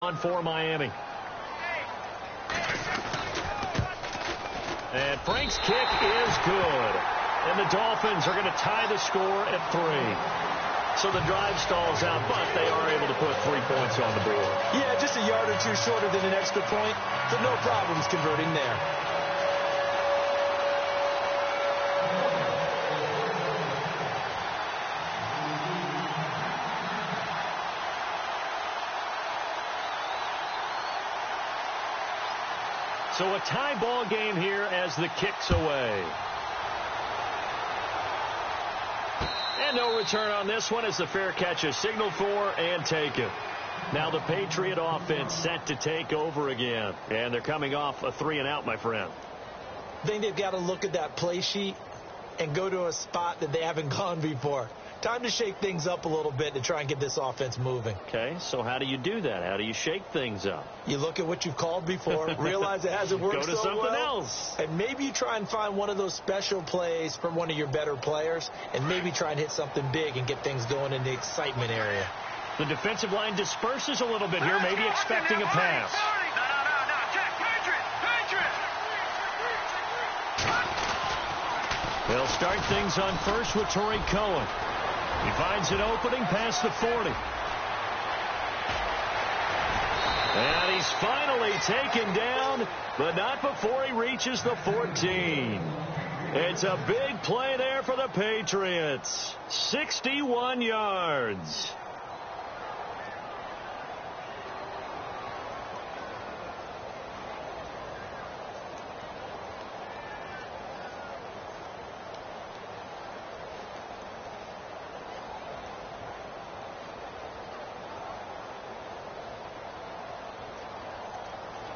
On for Miami. And Frank's kick is good. And the Dolphins are going to tie the score at 3. So the drive stalls out, but they are able to put 3 points on the board. Yeah, just a yard or two shorter than an extra point, so no problems converting there. So a tie ball game here as the kick's away. And no return on this one as the fair catch is signaled for and taken. Now the Patriot offense set to take over again. And they're coming off a 3-and-out, my friend. I think they've got to look at that play sheet and go to a spot that they haven't gone before. Time to shake things up a little bit to try and get this offense moving. Okay, so how do you do that? How do you shake things up? You look at what you've called before, realize it hasn't worked so well. Go to something else. And maybe you try and find one of those special plays from one of your better players, and maybe try and hit something big and get things going in the excitement area. The defensive line disperses a little bit here, maybe expecting a pass. They'll start things on first with Torrey Cohen. He finds an opening past the 40. And he's finally taken down, but not before he reaches the 14. It's a big play there for the Patriots. 61 yards.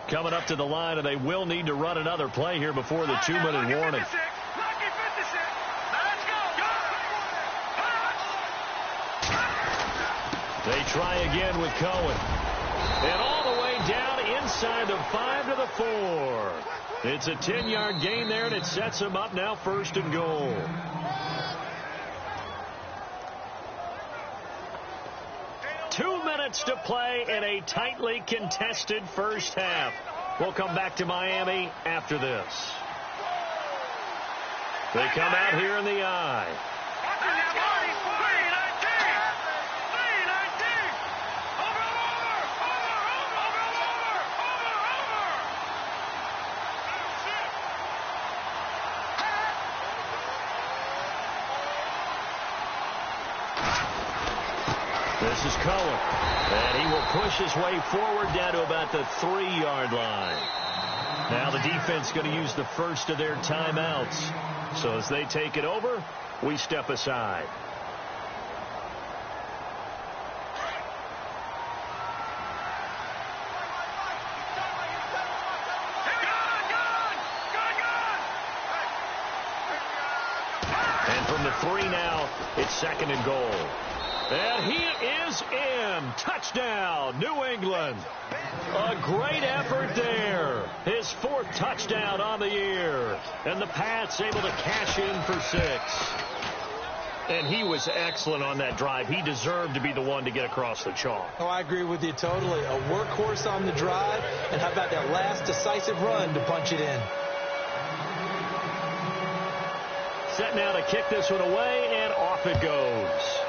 Coming up to the line, and they will need to run another play here before the 2-minute warning. They try again with Cohen. And all the way down inside the 5 to the 4. It's a 10-yard gain there, and it sets them up now 1st and goal. To play in a tightly contested first half. We'll come back to Miami after this. They come out here in the eye. This is Cohen. And he will push his way forward down to about the 3-yard line. Now the defense going to use the first of their timeouts. So as they take it over, we step aside. And from the 3 now, it's 2nd and goal. And he is in. Touchdown, New England. A great effort there. His 4th touchdown on the year. And the Pats able to cash in for 6. And he was excellent on that drive. He deserved to be the one to get across the chalk. Oh, I agree with you totally. A workhorse on the drive. And how about that last decisive run to punch it in? Set now to kick this one away, and off it goes.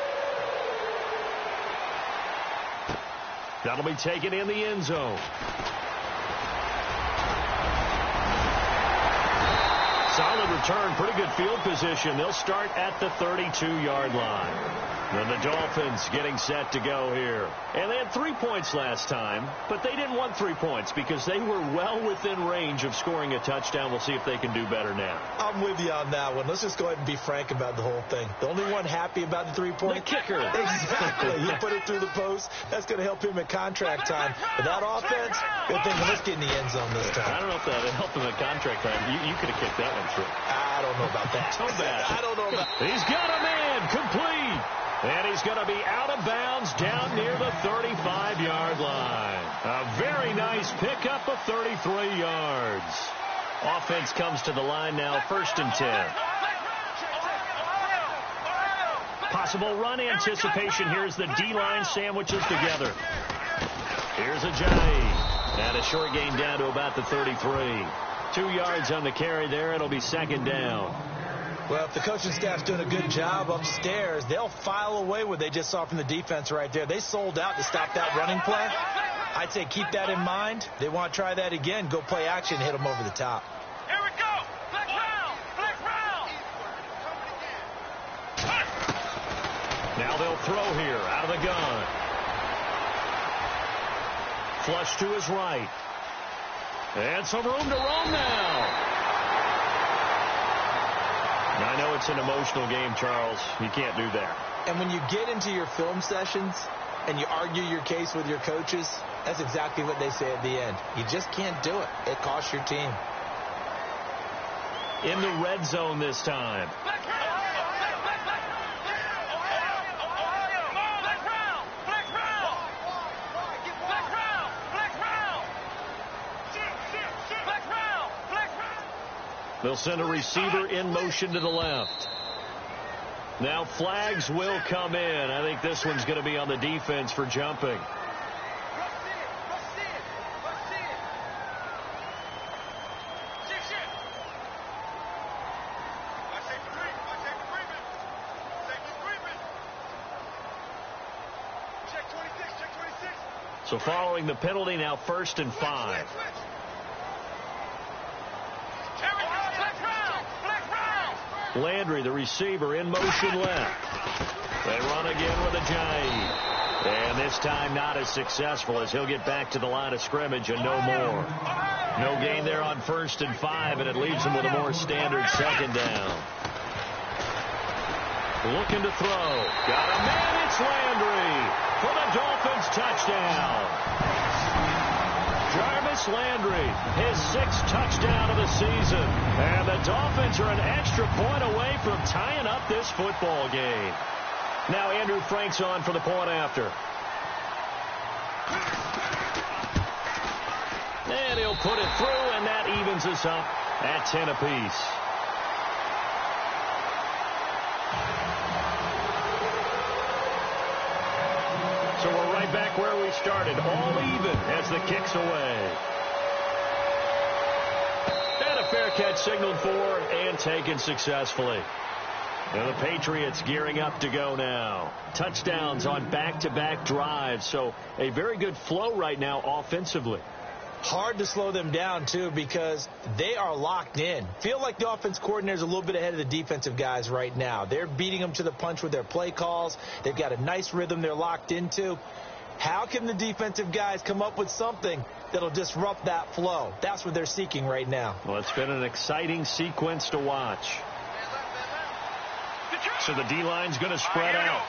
That'll be taken in the end zone. Solid return, pretty good field position. They'll start at the 32-yard line. And the Dolphins getting set to go here. And they had 3 points last time, but they didn't want 3 points because they were well within range of scoring a touchdown. We'll see if they can do better now. I'm with you on that one. Let's just go ahead and be frank about the whole thing. The only one happy about the 3-point? The kicker. Exactly. He put it through the post. That's going to help him at contract time. But that offense, they're thinking, let's get in the end zone this time. I don't know if that helped him at contract time. You could have kicked that one through. I don't know about that. So bad. I don't know about that. He's got a man complete. And he's going to be out of bounds down near the 35-yard line. A very nice pickup of 33 yards. Offense comes to the line now, 1st and 10. Possible run anticipation here as the D-line sandwiches together. Here's Ajayi. And a short gain down to about the 33. 2 yards on the carry there. It'll be second down. Well, if the coaching staff's doing a good job upstairs, they'll file away what they just saw from the defense right there. They sold out to stop that running play. I'd say keep that in mind. They want to try that again. Go play action, hit them over the top. Here we go. Black round. Black round. Now they'll throw here out of the gun. Flush to his right. And some room to roam now. Now, I know it's an emotional game, Charles. You can't do that. And when you get into your film sessions and you argue your case with your coaches, that's exactly what they say at the end. You just can't do it. It costs your team. In the red zone this time. They'll send a receiver in motion to the left. Now flags will come in. I think this one's going to be on the defense for jumping. So following the penalty, now 1st and 5. Landry, the receiver, in motion left. They run again with Ajayi. And this time not as successful as he'll get back to the line of scrimmage and no more. No gain there on 1st and 5, and it leaves him with a more standard second down. Looking to throw. Got a man. It's Landry for the Dolphins touchdown. Jarvis Landry, his 6th touchdown of the season. And the Dolphins are an extra point away from tying up this football game. Now Andrew Frank's on for the point after. And he'll put it through, and that evens us up at 10 apiece. So we're right back where we started, all even as the kick's away. And a fair catch signaled for and taken successfully. And the Patriots gearing up to go now. Touchdowns on back-to-back drives, so a very good flow right now offensively. Hard to slow them down, too, because they are locked in. Feel like the offense coordinator's a little bit ahead of the defensive guys right now. They're beating them to the punch with their play calls. They've got a nice rhythm they're locked into. How can the defensive guys come up with something that'll disrupt that flow? That's what they're seeking right now. Well, it's been an exciting sequence to watch. So the D-line's going to spread out.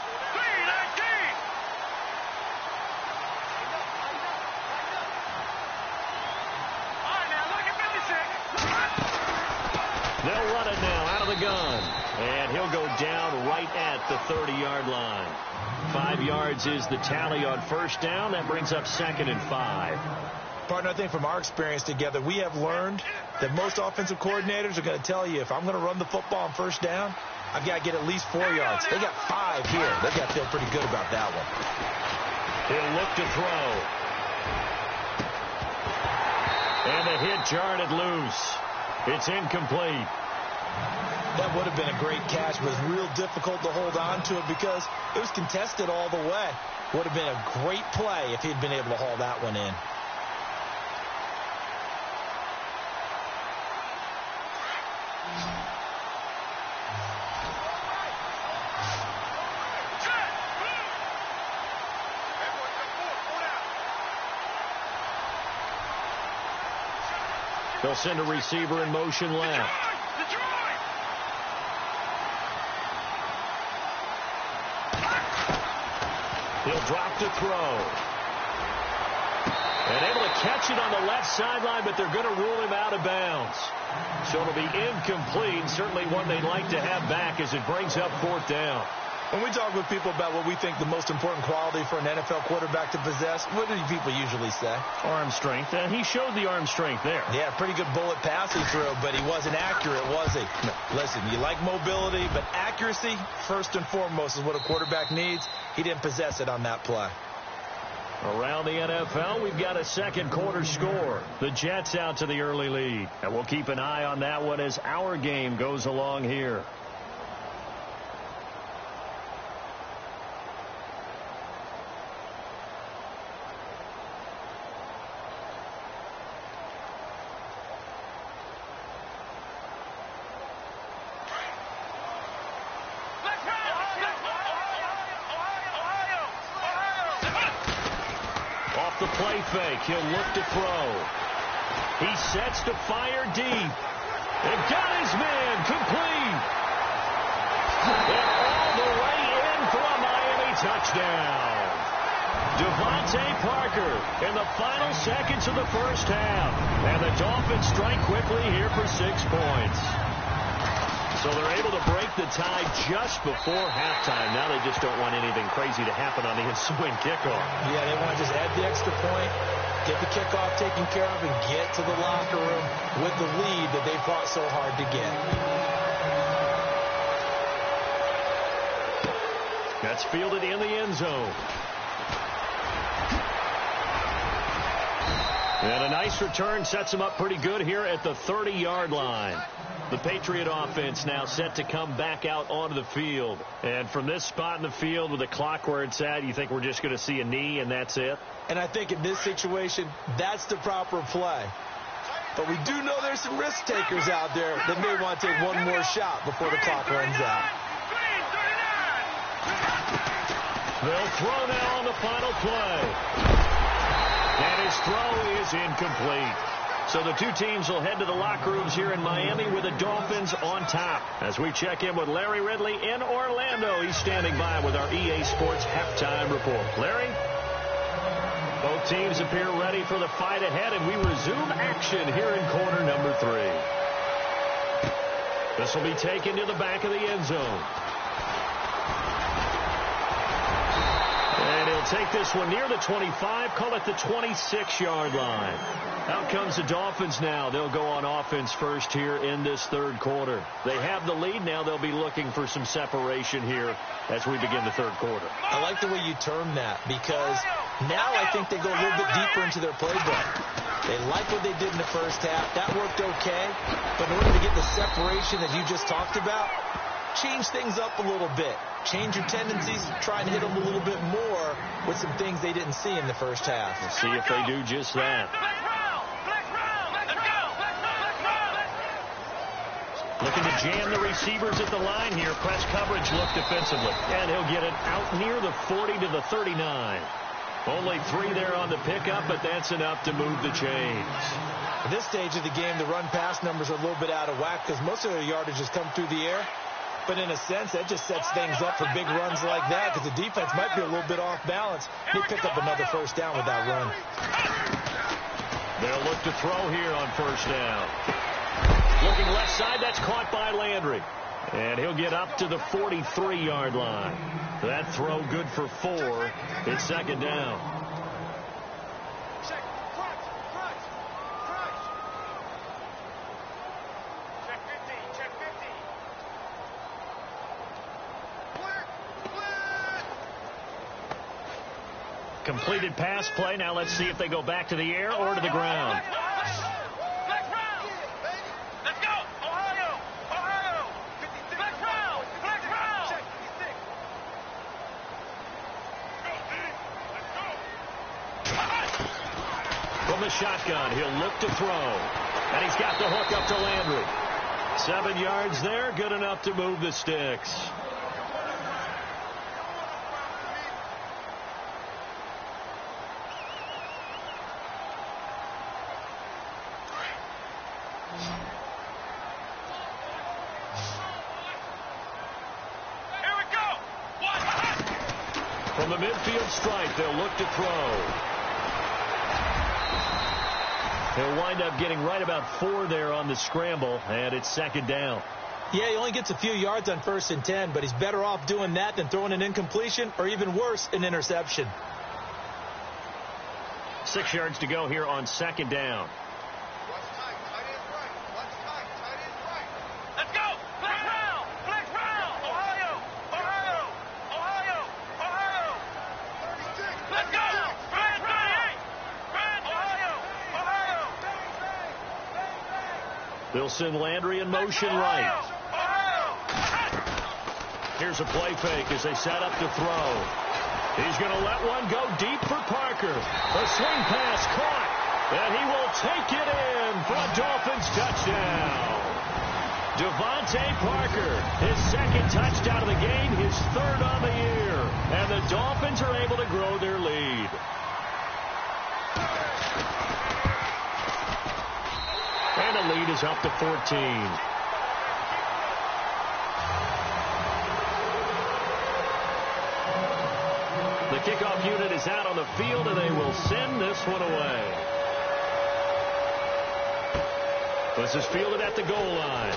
They'll run it now out of the gun. And he'll go down right at the 30-yard line. 5 yards is the tally on 1st down. That brings up 2nd and 5. Partner, I think from our experience together, we have learned that most offensive coordinators are going to tell you, if I'm going to run the football on 1st down, I've got to get at least 4 yards. They got 5 here. They've got to feel pretty good about that one. He'll look to throw. And the hit jarred it loose. It's incomplete. That would have been a great catch, but it's real difficult to hold on to it because it was contested all the way. Would have been a great play if he'd been able to haul that one in. They'll send a receiver in motion left. He'll drop to throw. And able to catch it on the left sideline, but they're going to rule him out of bounds. So it'll be incomplete, certainly one they'd like to have back as it brings up 4th down. When we talk with people about what we think the most important quality for an NFL quarterback to possess, what do people usually say? Arm strength. He showed the arm strength there. Yeah, pretty good bullet pass he threw, but he wasn't accurate, was he? No. Listen, you like mobility, but accuracy, first and foremost, is what a quarterback needs. He didn't possess it on that play. Around the NFL, we've got a second quarter score. The Jets out to the early lead. And we'll keep an eye on that one as our game goes along here. The play fake. He'll look to throw. He sets to fire deep. And got his man complete. And all the way in for a Miami touchdown. Devontae Parker in the final seconds of the first half. And the Dolphins strike quickly here for 6 points. So they're able to break the tie just before halftime. Now they just don't want anything crazy to happen on the ensuing kickoff. Yeah, they want to just add the extra point, get the kickoff taken care of, and get to the locker room with the lead that they fought so hard to get. That's fielded in the end zone. And a nice return sets them up pretty good here at the 30-yard line. The Patriot offense now set to come back out onto the field. And from this spot in the field with the clock where it's at, you think we're just going to see a knee and that's it? And I think in this situation, that's the proper play. But we do know there's some risk takers out there that may want to take one more shot before the clock runs out. They'll throw now on the final play. And his throw is incomplete. So the two teams will head to the locker rooms here in Miami with the Dolphins on top. As we check in with Larry Ridley in Orlando, he's standing by with our EA Sports halftime report. Larry? Both teams appear ready for the fight ahead, and we resume action here in quarter number 3. This will be taken to the back of the end zone. And he'll take this one near the 25, call it the 26-yard line. Out comes the Dolphins now. They'll go on offense first here in this third quarter. They have the lead. Now they'll be looking for some separation here as we begin the third quarter. I like the way you term that because now I think they go a little bit deeper into their playbook. They like what they did in the first half. That worked okay. But in order to get the separation that you just talked about, change things up a little bit. Change your tendencies, try and hit them a little bit more with some things they didn't see in the first half. We'll see if they do just that. Looking to jam the receivers at the line here. Press coverage look defensively. And he'll get it out near the 40 to the 39. Only 3 there on the pickup, but that's enough to move the chains. At this stage of the game, the run-pass numbers are a little bit out of whack because most of their yardage has come through the air. But in a sense, that just sets things up for big runs like that because the defense might be a little bit off balance. They pick up another first down with that run. They'll look to throw here on first down. Looking left side, that's caught by Landry. And he'll get up to the 43-yard line. That throw good for 4. It's second down. Completed pass play. Now let's see if they go back to the air or to the ground. From the shotgun, he'll look to throw. And he's got the hook up to Landry. 7 yards there, good enough to move the sticks. From the midfield stripe, they'll look to throw. He'll wind up getting right about 4 there on the scramble, and it's second down. Yeah, he only gets a few yards on 1st and 10, but he's better off doing that than throwing an incompletion or even worse, an interception. 6 yards to go here on second down. They'll send Landry in motion right. Here's a play fake as they set up to throw. He's going to let one go deep for Parker. A swing pass caught, and he will take it in for a Dolphins touchdown. Devontae Parker, his second touchdown of the game, his third on the year. And the Dolphins are able to grow their lead. And the lead is up to 14. The kickoff unit is out on the field, and they will send this one away. This is fielded at the goal line.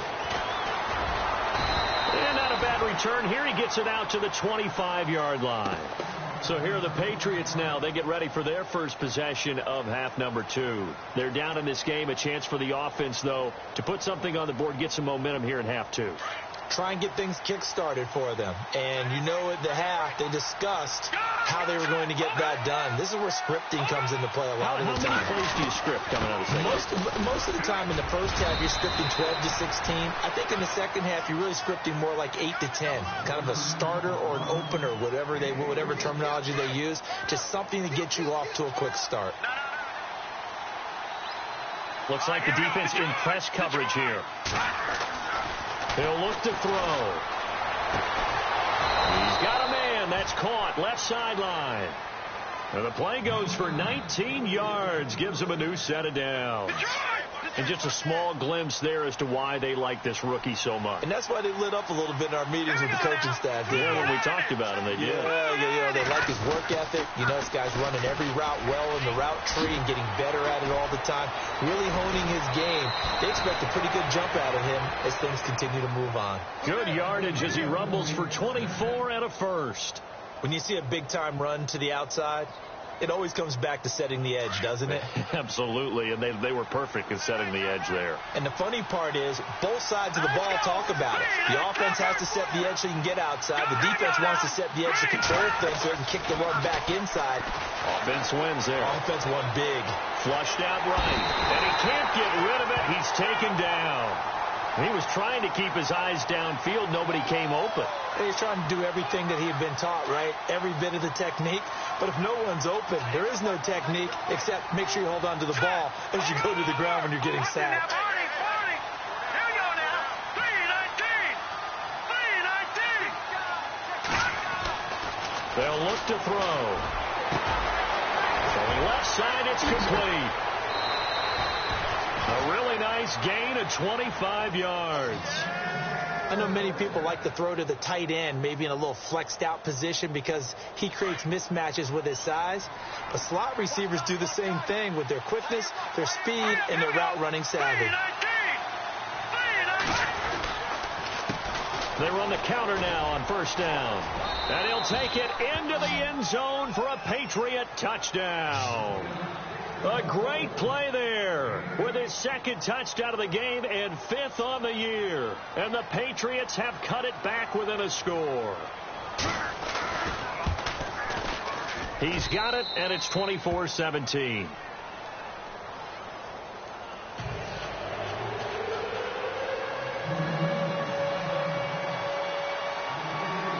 And not a bad return here. He gets it out to the 25-yard line. So here are the Patriots now. They get ready for their first possession of half number 2. They're down in this game. A chance for the offense, though, to put something on the board, get some momentum here in half 2. Try and get things kick-started for them. And you know at the half, they discussed how they were going to get that done. This is where scripting comes into play a lot of the time. How many plays do you script coming out of the second? Most of the time in the first half, you're scripting 12 to 16. I think in the second half, you're really scripting more like 8 to 10. Kind of a starter or an opener, whatever terminology they use. Just something to get you off to a quick start. Looks like the defense in press coverage here. He'll look to throw. He's got a man. That's caught. Left sideline. And the play goes for 19 yards. Gives him a new set of downs. And just a small glimpse there as to why they like this rookie so much. And that's why they lit up a little bit in our meetings with the coaching staff. Yeah, when we talked about him, they did. Yeah, they like his work ethic. You know, this guy's running every route well in the route tree and getting better at it all the time. Really honing his game. They expect a pretty good jump out of him as things continue to move on. Good yardage as he rumbles for 24 and a first. When you see a big-time run to the outside, it always comes back to setting the edge, doesn't it? Absolutely, and they were perfect in setting the edge there. And the funny part is, both sides of the ball talk about it. The offense has to set the edge so you can get outside. The defense wants to set the edge to control things so it can kick the run back inside. Offense wins there. Offense won big. Flushed out right, and he can't get rid of it. He's taken down. He was trying to keep his eyes downfield. Nobody came open. He's trying to do everything that he had been taught, right? Every bit of the technique. But if no one's open, there is no technique except make sure you hold on to the ball as you go to the ground when you're getting sacked. Here we go now. 3-19. They'll look to throw. Going left side, it's complete. A really nice gain of 25 yards. I know many people like to throw to the tight end, maybe in a little flexed out position because he creates mismatches with his size. But slot receivers do the same thing with their quickness, their speed, and their route running savvy. They run the counter now on first down. And he'll take it into the end zone for a Patriot touchdown. A great play there with his second touchdown of the game and 5th on the year. And the Patriots have cut it back within a score. He's got it, and it's 24-17.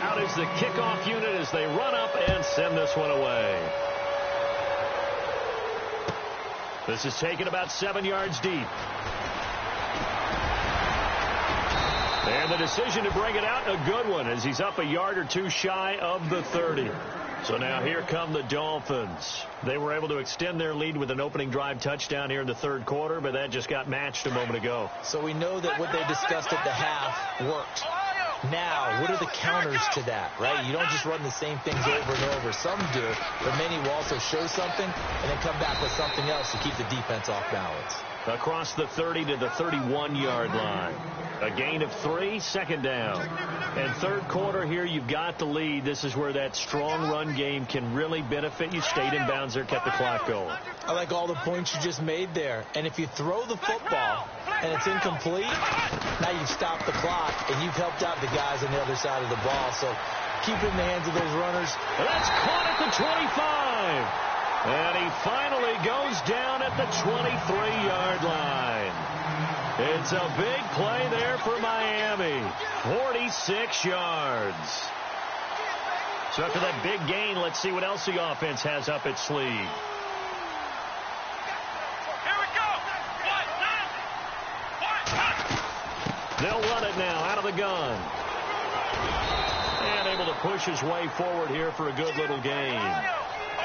Out is the kickoff unit as they run up and send this one away. This is taken about 7 yards deep. And the decision to bring it out, a good one, as he's up a yard or two shy of the 30. So now here come the Dolphins. They were able to extend their lead with an opening drive touchdown here in the third quarter, but that just got matched a moment ago. So we know that what they discussed at the half worked. Now, what are the counters to that, right? You don't just run the same things over and over. Some do, but many will also show something and then come back with something else to keep the defense off balance. Across the 30 to the 31-yard line. A gain of 3, second down. And third quarter here, you've got the lead. This is where that strong run game can really benefit you. Stayed in bounds there, kept the clock going. I like all the points you just made there. And if you throw the football and it's incomplete, now you've stopped the clock and you've helped out the guys on the other side of the ball. So keep it in the hands of those runners. That's caught at the 25. And he finally goes down at the 23-yard line. It's a big play there for Miami. 46 yards. So after that big gain, let's see what else the offense has up its sleeve. Here we go. They'll run it now out of the gun. And able to push his way forward here for a good little gain.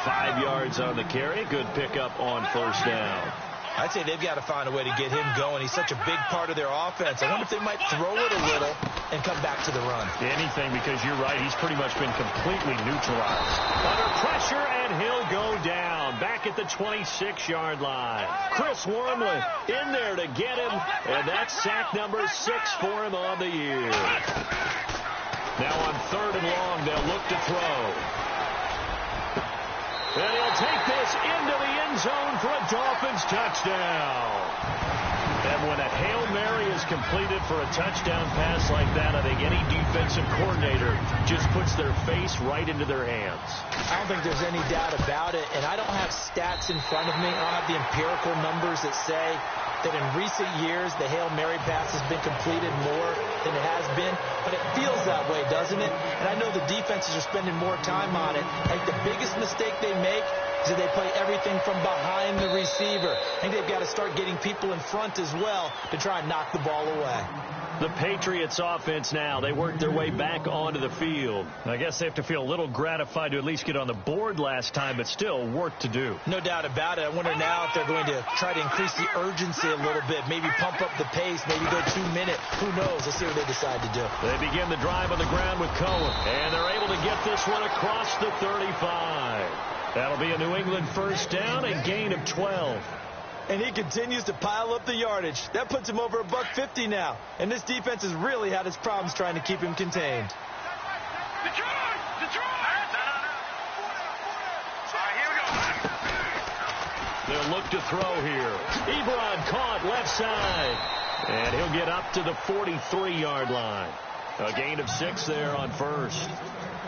5 yards on the carry. Good pickup on first down. I'd say they've got to find a way to get him going. He's such a big part of their offense. I wonder if they might throw it a little and come back to the run. Anything, because you're right. He's pretty much been completely neutralized. Under pressure, and he'll go down. Back at the 26-yard line. Chris Wormley in there to get him. And that's sack number 6 for him on the year. Now on 3rd and long, they'll look to throw. And he'll take this into the end zone for a Dolphins touchdown. And when a Hail Mary is completed for a touchdown pass like that, I think any defensive coordinator just puts their face right into their hands. I don't think there's any doubt about it, and I don't have stats in front of me. I don't have the empirical numbers that say that in recent years the Hail Mary pass has been completed more than it has been, but it feels that way, doesn't it? And I know the defenses are spending more time on it. I think the biggest mistake they make is that they play everything from behind the receiver. I think they've got to start getting people in front as well to try and knock the ball away. The Patriots offense now, they worked their way back onto the field. I guess they have to feel a little gratified to at least get on the board last time, but still work to do. No doubt about it. I wonder now if they're going to try to increase the urgency a little bit, maybe pump up the pace, maybe go 2 minute. Who knows? Let's see what they decide to do. They begin the drive on the ground with Cohen, and they're able to get this one across the 35. That'll be a New England first down, a gain of 12. And he continues to pile up the yardage. That puts him over $150 now. And this defense has really had its problems trying to keep him contained. Detroit! All right, here we go. They'll look to throw here. Ebron caught left side. And he'll get up to the 43-yard line. A gain of 6 there on first.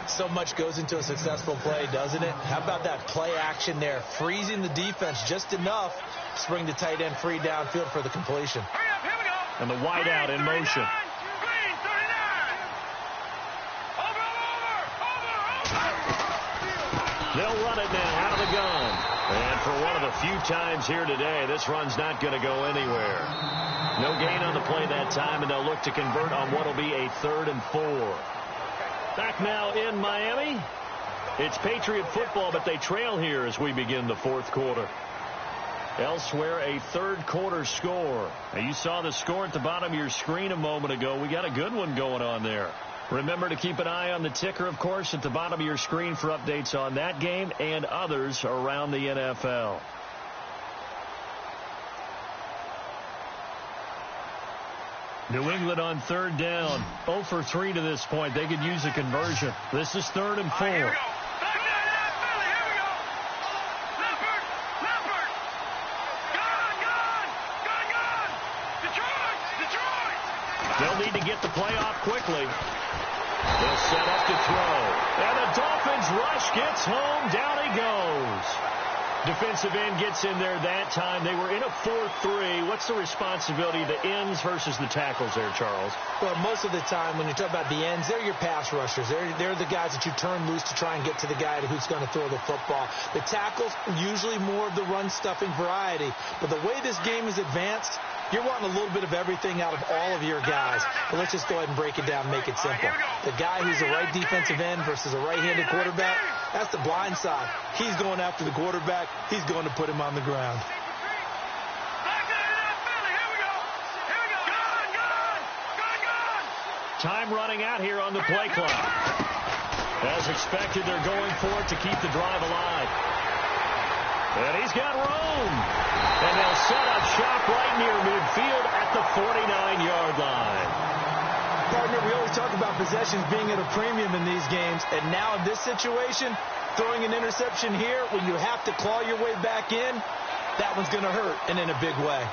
So much goes into a successful play, doesn't it? How about that play action there? Freezing the defense just enough to bring the tight end free downfield for the completion. Hurry up, here we go. And the wideout in motion. Green, 39. Over. They'll run it now out of the gun. And for one of the few times here today, this run's not going to go anywhere. No gain on the play that time, and they'll look to convert on what will be a 3rd and 4. Back now in Miami. It's Patriot football, but they trail here as we begin the 4th quarter. Elsewhere, a 3rd quarter score. Now, you saw the score at the bottom of your screen a moment ago. We got a good one going on there. Remember to keep an eye on the ticker, of course, at the bottom of your screen for updates on that game and others around the NFL. New England on 3rd down. 0 for 3 to this point. They could use a conversion. This is 3rd and 4. Here we go. Back down, Philly, here we go. Leopard. Gone. Detroit. They'll need to get the play off quickly. They'll set up to throw. And the Dolphins rush gets home. Down he goes. Defensive end gets in there that time. They were in a 4-3. What's the responsibility of the ends versus the tackles there, Charles? Well, most of the time when you talk about the ends, they're your pass rushers. They're the guys that you turn loose to try and get to the guy who's going to throw the football. The tackles, usually more of the run-stuffing variety. But the way this game is advanced, you're wanting a little bit of everything out of all of your guys. But let's just go ahead and break it down, make it simple. The guy who's a right defensive end versus a right-handed quarterback, that's the blind side. He's going after the quarterback. He's going to put him on the ground. Time running out here on the play clock. As expected, they're going for it to keep the drive alive. And he's got room. And they'll set up shop right near midfield at the 49-yard line. Partner, we always talk about possessions being at a premium in these games. And now in this situation, throwing an interception here when you have to claw your way back in, that one's going to hurt, and in a big way.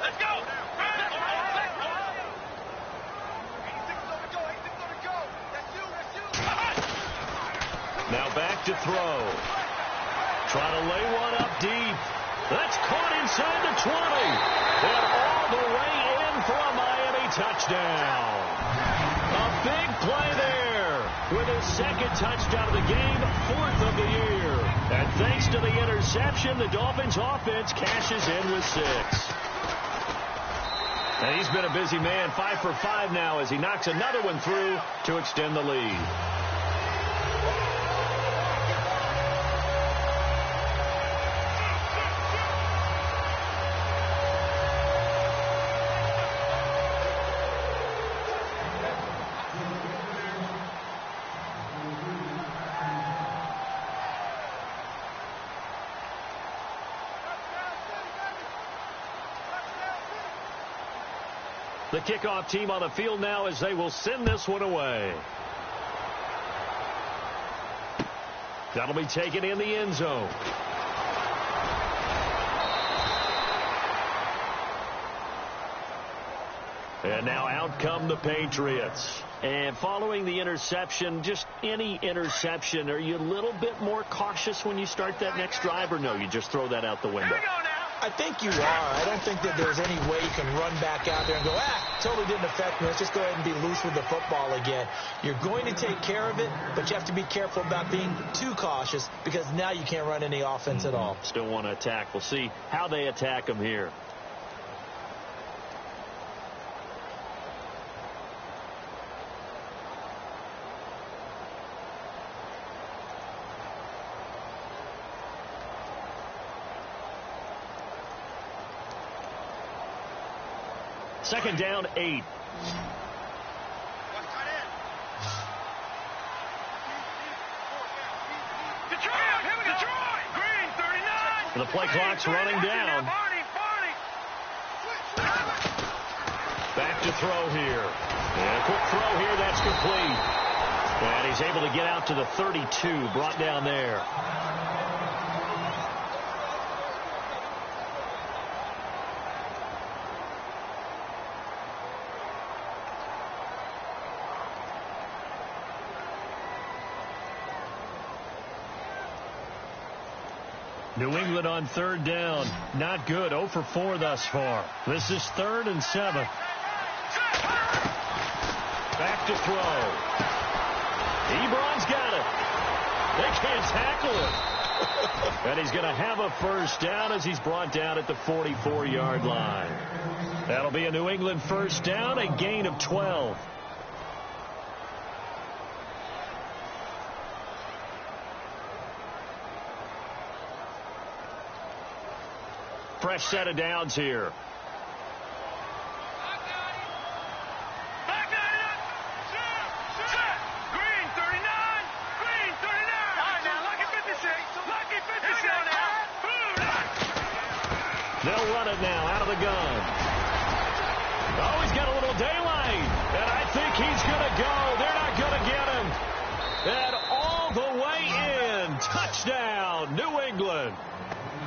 Let's go. Now back to throw. Trying to lay one up deep. That's caught inside the 20. And all the way in for a Miami touchdown. A big play there with his second touchdown of the game, fourth of the year. And thanks to the interception, the Dolphins offense cashes in with 6. And he's been a busy man, 5 for 5 now as he knocks another one through to extend the lead. The kickoff team on the field now as they will send this one away. That'll be taken in the end zone. And now out come the Patriots. And following the interception, just any interception, are you a little bit more cautious when you start that next drive, or no, you just throw that out the window? I think you are. I don't think that there's any way you can run back out there and go, totally didn't affect me. Let's just go ahead and be loose with the football again. You're going to take care of it, but you have to be careful about being too cautious because now you can't run any offense at all. Still want to attack. We'll see how they attack them here. Second down, 8. The play clock's running down. Back to throw here. And a quick throw here, that's complete. And he's able to get out to the 32, brought down there. New England on third down. Not good. 0 for 4 thus far. This is 3rd and 7. Back to throw. Ebron's got it. They can't tackle him. And he's going to have a first down as he's brought down at the 44-yard line. That'll be a New England first down, a gain of 12. Fresh set of downs here. They'll run it now out of the gun. Oh, he's got a little daylight. And I think he's going to go. They're not going to get him. And all the way in. Touchdown, New England.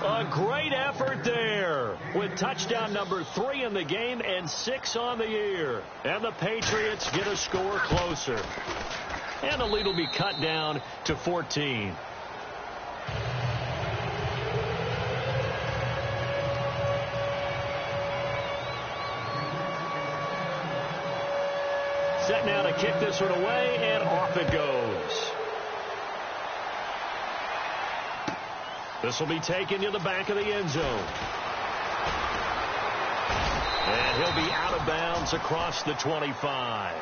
A great effort there with touchdown number 3 in the game and 6 on the year. And the Patriots get a score closer. And the lead will be cut down to 14. Set now to kick this one away, and off it goes. This will be taken to the back of the end zone. And he'll be out of bounds across the 25.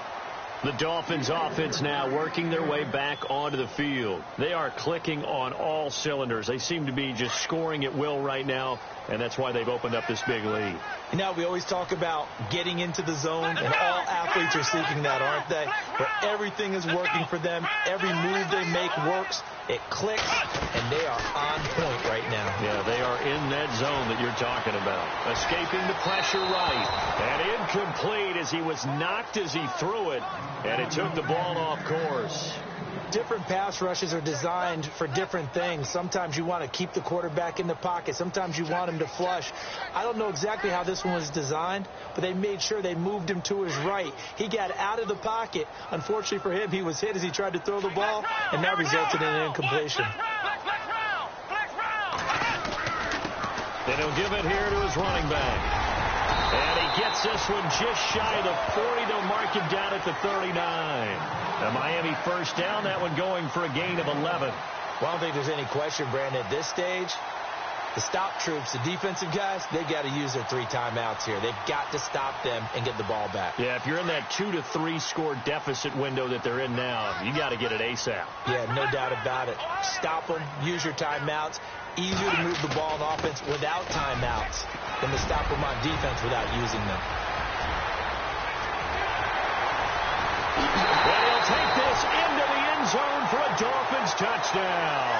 The Dolphins offense now working their way back onto the field. They are clicking on all cylinders. They seem to be just scoring at will right now, and that's why they've opened up this big lead. Now, we always talk about getting into the zone, and all athletes are seeking that, aren't they? Where everything is working for them. Every move they make works. It clicks, and they are on point right now. Yeah, they are in that zone that you're talking about. Escaping the pressure right. And incomplete as he was knocked as he threw it. And it took the ball off course. Different pass rushes are designed for different things. Sometimes you want to keep the quarterback in the pocket. Sometimes you want him to flush. I don't know exactly how this one was designed, but they made sure they moved him to his right. He got out of the pocket. Unfortunately for him, he was hit as he tried to throw the ball, and that resulted in an incompletion. Then he'll give it here to his running back. And he gets this one just shy of the 40. They'll mark him down at the 39. The Miami first down, that one going for a gain of 11. Well, I don't think there's any question, Brandon, at this stage, the stop troops, the defensive guys, they've got to use their 3 timeouts here. They've got to stop them and get the ball back. Yeah, if you're in that 2 to 3 score deficit window that they're in now, you got to get it ASAP. Yeah, no doubt about it. Stop them, use your timeouts. Easier to move the ball on offense without timeouts than to stop them on defense without using them. And he'll take this into the end zone for a Dolphins touchdown.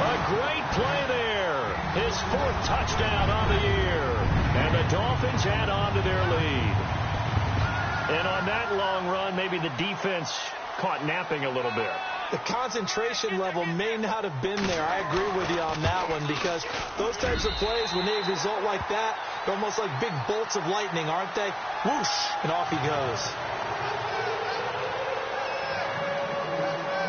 A great play there. His 4th touchdown on the year. And the Dolphins add on to their lead. And on that long run, maybe the defense caught napping a little bit. The concentration level may not have been there. I agree with you on that one, because those types of plays, when they result like that, they're almost like big bolts of lightning, aren't they? Whoosh, and off he goes.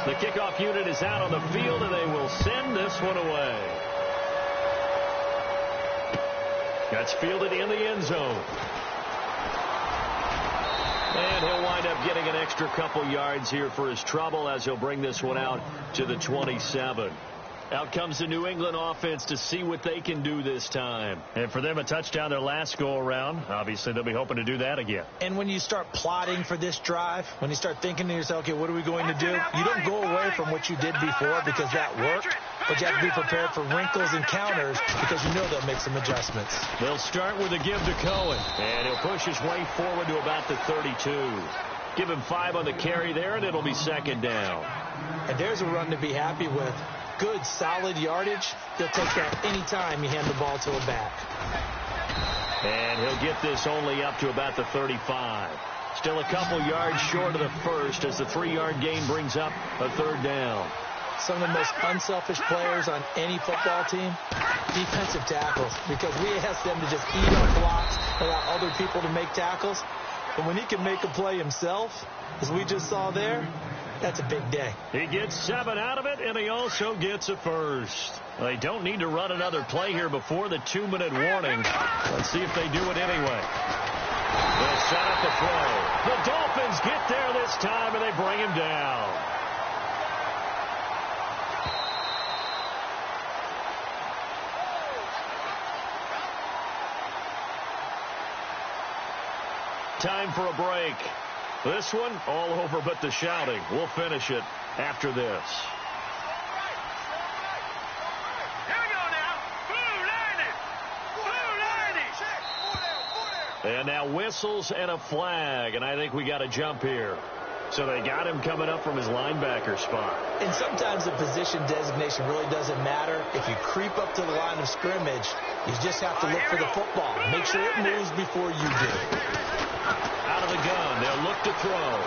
The kickoff unit is out on the field, and they will send this one away. That's fielded in the end zone. And he'll wind up getting an extra couple yards here for his trouble as he'll bring this one out to the 27. Out comes the New England offense to see what they can do this time. And for them, a touchdown their last go-around. Obviously, they'll be hoping to do that again. And when you start plotting for this drive, when you start thinking to yourself, okay, what are we going to do? You don't go away from what you did before because that worked. But you have to be prepared for wrinkles and counters because you know they'll make some adjustments. They'll start with a give to Cohen. And he'll push his way forward to about the 32. Give him 5 on the carry there, and it'll be 2nd down. And there's a run to be happy with. Good, solid yardage. They'll take that any time you hand the ball to a back. And he'll get this only up to about the 35. Still a couple yards short of the first as the 3-yard gain brings up a 3rd down. Some of the most unselfish players on any football team, defensive tackles, because we ask them to just eat up blocks, allow other people to make tackles. But when he can make a play himself, as we just saw there, that's a big day. He gets 7 out of it, and he also gets a first. They don't need to run another play here before the 2-minute warning. Let's see if they do it anyway. They'll set up the throw. The Dolphins get there this time, and they bring him down. Time for a break. This one, all over but the shouting. We'll finish it after this. Here we go now. Blue 90. And now whistles and a flag, and I think we got to jump here. So they got him coming up from his linebacker spot. And sometimes the position designation really doesn't matter. If you creep up to the line of scrimmage, you just have to look for the football. Make sure it moves before you do. Out of the gun, they'll look to throw.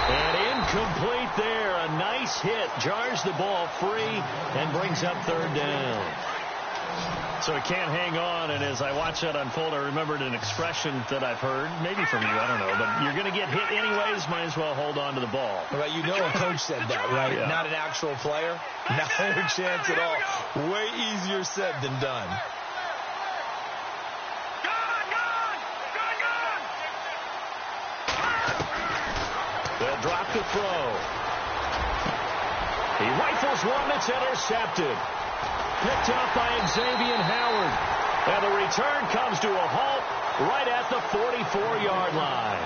And incomplete there. A nice hit. Jars the ball free and brings up 3rd down. So he can't hang on, and as I watch that unfold, I remembered an expression that I've heard, maybe from you, I don't know, but you're going to get hit anyways, might as well hold on to the ball. Right, you know a coach said that, right? Yeah. Not an actual player. No chance at all. Way easier said than done. They'll drop the throw. He rifles one that's intercepted. Picked up by Xavier Howard. And the return comes to a halt right at the 44-yard line.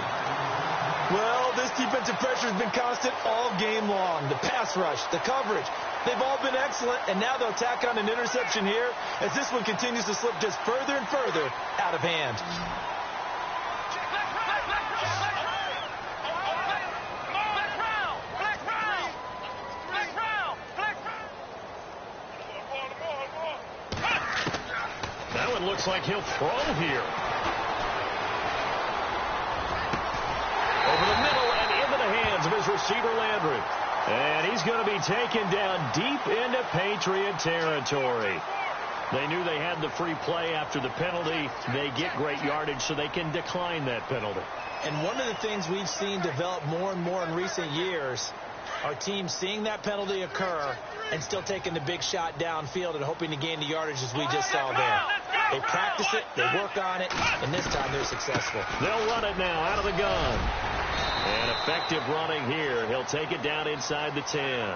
Well, this defensive pressure has been constant all game long. The pass rush, the coverage, they've all been excellent, and now they'll tack on an interception here as this one continues to slip just further and further out of hand. Looks like he'll throw here. Over the middle and into the hands of his receiver Landry. And he's going to be taken down deep into Patriot territory. They knew they had the free play after the penalty. They get great yardage, so they can decline that penalty. And one of the things we've seen develop more and more in recent years are teams seeing that penalty occur and still taking the big shot downfield and hoping to gain the yardage as we just saw there. They practice it, they work on it, and this time they're successful. They'll run it now out of the gun. And effective running here. He'll take it down inside the 10.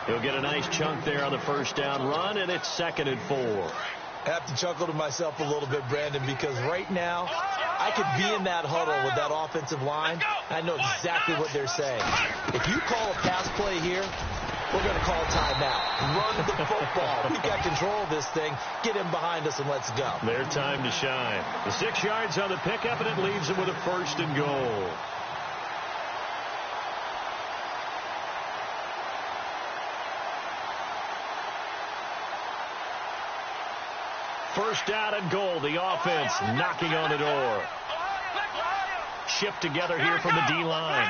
He'll get a nice chunk there on the first down run, and it's 2nd and 4. I have to chuckle to myself a little bit, Brandon, because right now I could be in that huddle with that offensive line. I know exactly what they're saying. If you call a pass play here, we're going to call timeout. Run the football. We've got control of this thing. Get him behind us and let's go. Their time to shine. The 6 yards on the pickup, and it leaves them with a 1st and goal. First down and goal. The offense knocking on the door. Shift together here from the D-line.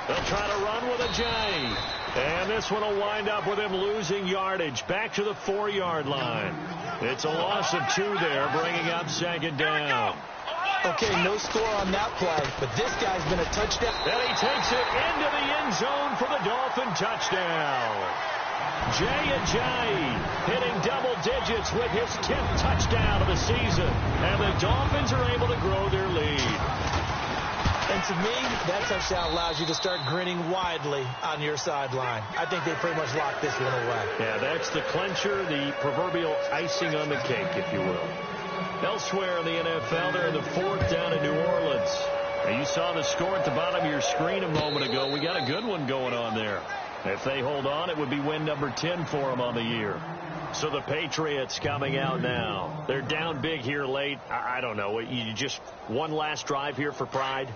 They'll try to run with a J. And this one will wind up with him losing yardage back to the 4-yard line. It's a loss of 2 there, bringing up 2nd down. Okay, no score on that play, but this guy's been a touchdown. And he takes it into the end zone for the Dolphin touchdown. Jay hitting double digits with his 10th touchdown of the season. And the Dolphins are able to grow their lead. And to me, that touchdown allows you to start grinning widely on your sideline. I think they pretty much locked this one away. Yeah, that's the clincher, the proverbial icing on the cake, if you will. Elsewhere in the NFL, they're in the 4th down in New Orleans. And you saw the score at the bottom of your screen a moment ago. We got a good one going on there. If they hold on, it would be win number 10 for them on the year. So the Patriots coming out now. They're down big here late. I don't know. You just one last drive here for pride?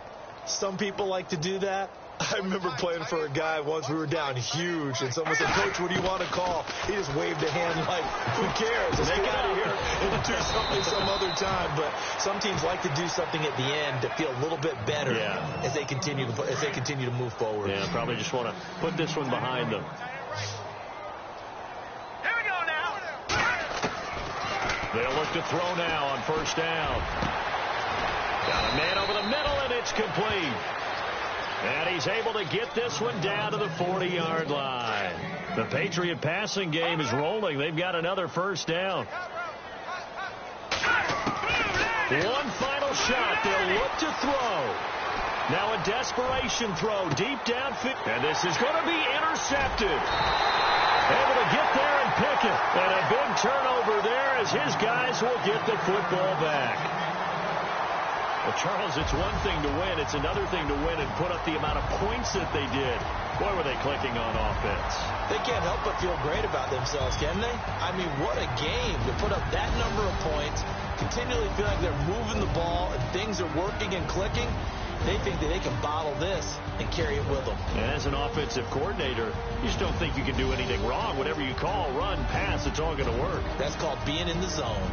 Some people like to do that. I remember playing for a guy once. We were down huge, and someone said, "Coach, what do you want to call?" He just waved a hand like, "Who cares? Let's get out of here and do something some other time." But some teams like to do something at the end to feel a little bit better as they continue to move forward. Yeah, probably just want to put this one behind them. Here we go now. They'll look to throw now on first down. Got a man over the middle, and it's complete. And he's able to get this one down to the 40-yard line. The Patriot passing game is rolling. They've got another first down. One final shot. They'll look to throw. Now a desperation throw deep downfield. And this is going to be intercepted. Able to get there and pick it. And a big turnover there as his guys will get the football back. Well, Charles, it's one thing to win. It's another thing to win and put up the amount of points that they did. Boy, were they clicking on offense. They can't help but feel great about themselves, can they? I mean, what a game to put up that number of points, continually feel like they're moving the ball and things are working and clicking. They think that they can bottle this and carry it with them. And as an offensive coordinator, you just don't think you can do anything wrong. Whatever you call, run, pass, it's all going to work. That's called being in the zone.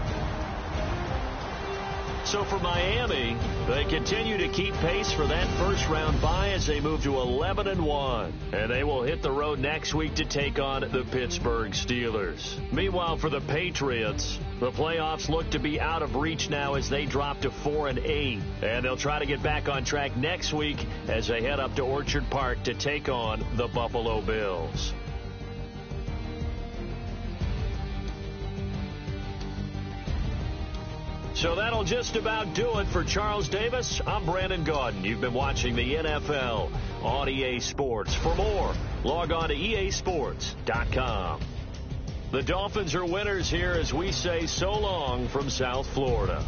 So for Miami, they continue to keep pace for that first-round bye as they move to 11-1. And they will hit the road next week to take on the Pittsburgh Steelers. Meanwhile, for the Patriots, the playoffs look to be out of reach now as they drop to 4-8. And they'll try to get back on track next week as they head up to Orchard Park to take on the Buffalo Bills. So that'll just about do it for Charles Davis. I'm Brandon Gaudin. You've been watching the NFL on EA Sports. For more, log on to easports.com. The Dolphins are winners here as we say so long from South Florida.